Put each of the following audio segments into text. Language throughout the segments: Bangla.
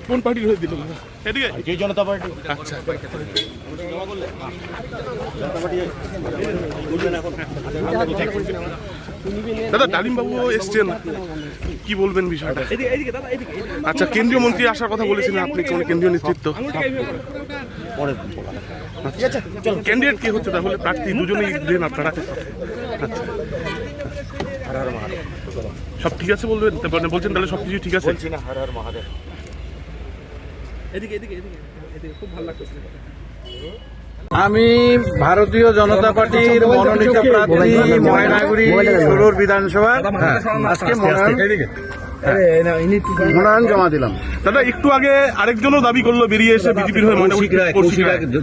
কোন পার্টির হয়ে দিল? এদিকে জনতা পার্টি। আচ্ছা, দাদা ডালিম বাবু এসছেন, কি বলবেন বিষয়টা? আচ্ছা, কেন্দ্রীয় মন্ত্রী আসার কথা বলেছিলেন আপনি, কোন কেন্দ্রীয় নেতৃত্ব? ক্যান্ডিডেট কে হচ্ছে তাহলে? প্রার্থী দুজনেই দিলেন আপনারা? আচ্ছা, সব ঠিক আছে বলবেন? বলছেন তাহলে সবকিছু ঠিক আছে? আমি ভারতীয় জনতা পার্টির মনোনীত প্রার্থী ময়নাগুড়ি 16 বিধানসভা আজকে মনোনয়ন জমা দিলাম। দাদা একটু আগে আরেকজনও দাবি করলো বেরিয়ে এসে বিজেপির হয়ে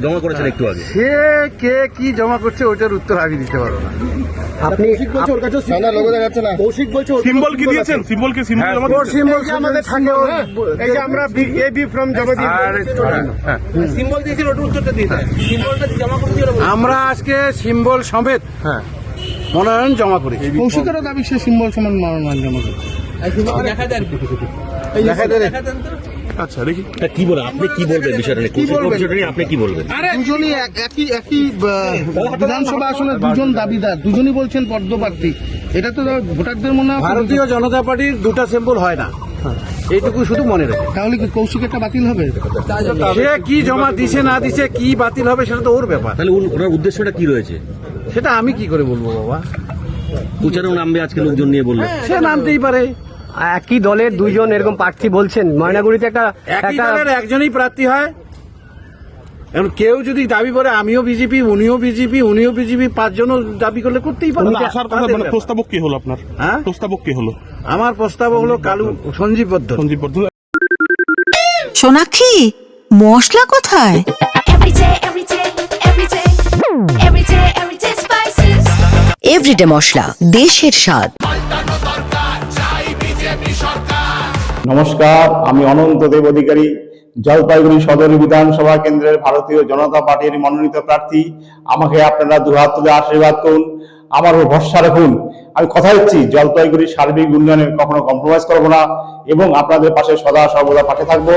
জমা করেছেন একটু আগে। সে কে কি জমা করছে ওইটার উত্তর আমি দিতে পারবো না। আপনি সিম্বল কি দিয়েছেন? সিম্বল কি সিম্বল জমা দিয়েছেন? সিম্বল আমাদের থাকে, এই যে আমরা এবি ফর্ম জমা দিই, সিম্বল দিয়েছিল ওটার উত্তরটা দিয়ে দেন। সিম্বলটা জমা করে দিও। আমরা আজকে সিম্বল সমেত মনোনয়ন জমা করি। কৌশিকেরও দাবি সে সিম্বল সমান মনোনয়ন জমা করছে। দেখা দেন, দেখা দেন। আচ্ছা, দেখি কি বলেন আপনি, কি বলবেন বিষয়টা নিয়ে? আপনি কি বলবেন? দুজনই একই বিধানসভা আসনে দুজন দাবিদার, দুজনই বলছেন পদ্মপ্রার্থী। এটা তো ভোটারদের মনে হয় ভারতীয় জনতা পার্টির দুটা সিম্বল হয় না, এইটুকু শুধু মনে রাখে। তাহলে কি কৌশিকেরটা বাতিল হবে? সে কি জমা দিছে না দিছে, কি বাতিল হবে সেটা তো ওর ব্যাপার। তাহলে ওনার উদ্দেশ্যটা কি রয়েছে সেটা আমি কি করে বলবো বাবা? প্রচারেও নামবে আজকে লোকজন নিয়ে বললেন। সে নামতেই পারে। একই দলের দুইজন এরকম প্রার্থী বলছেন ময়নাগুড়িতে একই দলের একজনই প্রার্থী হয়। এখন কেউ যদি দাবি করে আমিও বিজেপি, উনিও বিজেপি, 5 জনও দাবি করলে করতেই পারে। আসার কথা মানে প্রস্তাবক কে হলো আপনার? হ্যাঁ, প্রস্তাবক কে হলো? আমার প্রস্তাব হলো সঞ্জীব বদ্ধ। সোনাক্ষী, মশলা কোথায়? এভরিডে মশলা, দেশের স্বাদ। নমস্কার, আমি অনন্ত দেব অধিকারী, জলপাইগুড়ি সদর বিধানসভা কেন্দ্রের ভারতীয় জনতা পার্টির মনোনীত প্রার্থী। আমাকে আপনারা দুহাত তুলে আশীর্বাদ করুন, আমার উপর ভরসা রাখুন। আমি কথা দিচ্ছি জলপাইগুড়ির সার্বিক উন্নয়নে কখনো কম্প্রোমাইজ করব না এবং আপনাদের পাশে সদা সর্বদা পাশে থাকবো।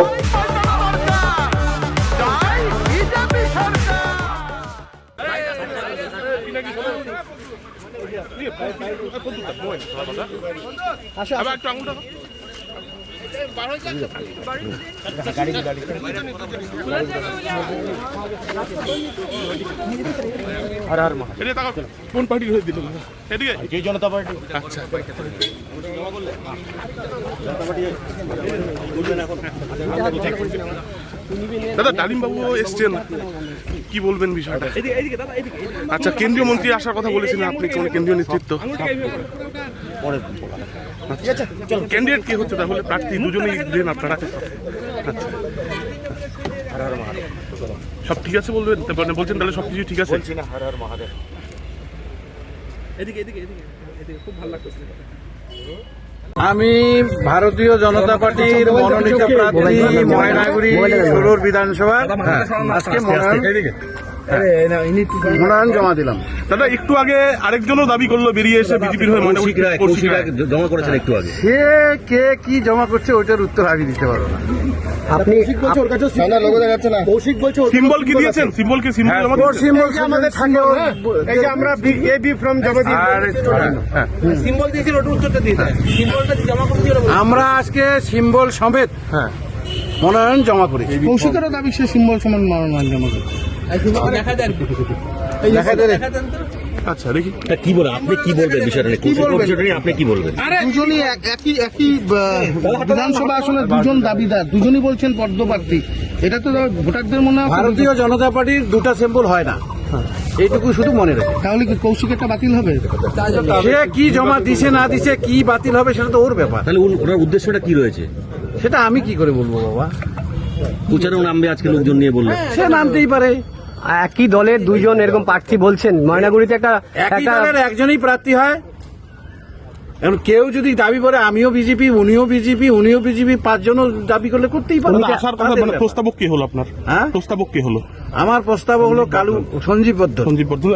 কোন পার্টির হয়ে দিল? এদিকে জনতা পার্টি। আচ্ছা, দাদা ডালিম বাবু এসছেন, কি বলবেন বিষয়টা? আচ্ছা, কেন্দ্রীয় মন্ত্রী আসার কথা বলেছিলেন আপনি, কোন কেন্দ্রীয় নেতৃত্ব? ক্যান্ডিডেট কে হচ্ছে তাহলে? প্রার্থী দুজনেই দিলেন আপনারা? আচ্ছা, সব ঠিক আছে বলবেন? বলছেন তাহলে সবকিছু ঠিক আছে? আমি ভারতীয় জনতা পার্টির মনোনীত প্রার্থী ময়নাগুড়ি 16 বিধানসভা আজকে মনোনয়ন জমা দিলাম। দাদা একটু আগে আরেকজনও দাবি করলো বেরিয়ে এসে বিজেপির হয়ে জমা করেছেন একটু আগে। সে কে কি জমা করছে ওইটার উত্তর আমি দিতে পারবো না। আপনি সিম্বল কি দিয়েছেন? সিম্বল কি সিম্বল জমা দিয়েছেন? সিম্বল আমাদের থাকে, এই যে আমরা এবি ফর্ম জমা দিই, সিম্বল দিয়েছিল ওটার উত্তরটা দিয়ে দেন। সিম্বলটা জমা করে দিও। আমরা আজকে সিম্বল সমেত মনোনয়ন জমা করি। কৌশিকেরও দাবি সে সিম্বল সমান মনোনয়ন জমা করছে। দেখা দেন। আচ্ছা, দেখি কি বলেন আপনি, কি বলবেন বিষয়টা নিয়ে? আপনি কি বলবেন? দুজনই একই বিধানসভা আসনে দুজন দাবিদার, দুজনই বলছেন পদ্মপ্রার্থী। এটা তো ভোটারদের মনে হয় ভারতীয় জনতা পার্টির দুটা সিম্বল হয় না, এইটুকু শুধু মনে রাখে। তাহলে কি কৌশিকেরটা বাতিল হবে? সে কি জমা দিছে না দিছে, কি বাতিল হবে সেটা তো ওর ব্যাপার। তাহলে ওনার উদ্দেশ্যটা কি রয়েছে সেটা আমি কি করে বলবো বাবা? প্রচারেও নামবে আজকে লোকজন নিয়ে বললেন। সে নামতেই পারে। একই দলের দুইজন এরকম প্রার্থী বলছেন ময়নাগুড়িতে একই দলের একজনই প্রার্থী হয়। এখন কেউ যদি দাবি করে আমিও বিজেপি উনিও বিজেপি 5 জনও দাবি করলে করতেই পারে। দাদা, আসার কথা মানে প্রস্তাবক কি হলো আপনার? হ্যাঁ? প্রস্তাবক কি হলো? আমার প্রস্তাব হলো কালু সঞ্জীব বদ্ধ। সঞ্জীব বর্ধন